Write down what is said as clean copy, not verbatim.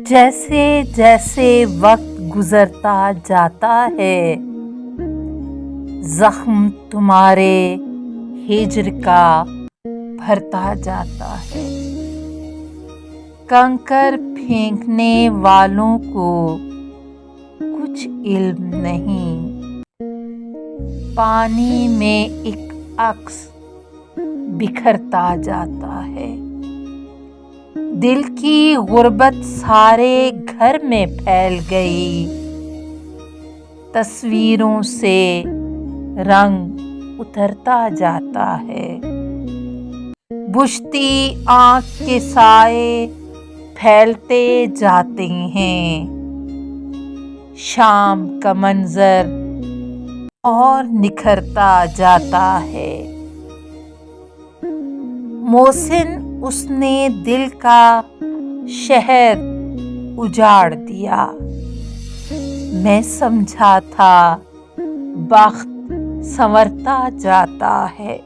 جیسے جیسے وقت گزرتا جاتا ہے زخم تمہارے ہجر کا بھرتا جاتا ہے۔ کنکر پھینکنے والوں کو کچھ علم نہیں، پانی میں ایک عکس بکھرتا جاتا ہے۔ دل کی غربت سارے گھر میں پھیل گئی، تصویروں سے رنگ اترتا جاتا ہے۔ بجھتی آنکھ کے سائے پھیلتے جاتے ہیں، شام کا منظر اور نکھرتا جاتا ہے۔ محسن اس نے دل کا شہر اجاڑ دیا، میں سمجھا تھا بخت سنورتا جاتا ہے۔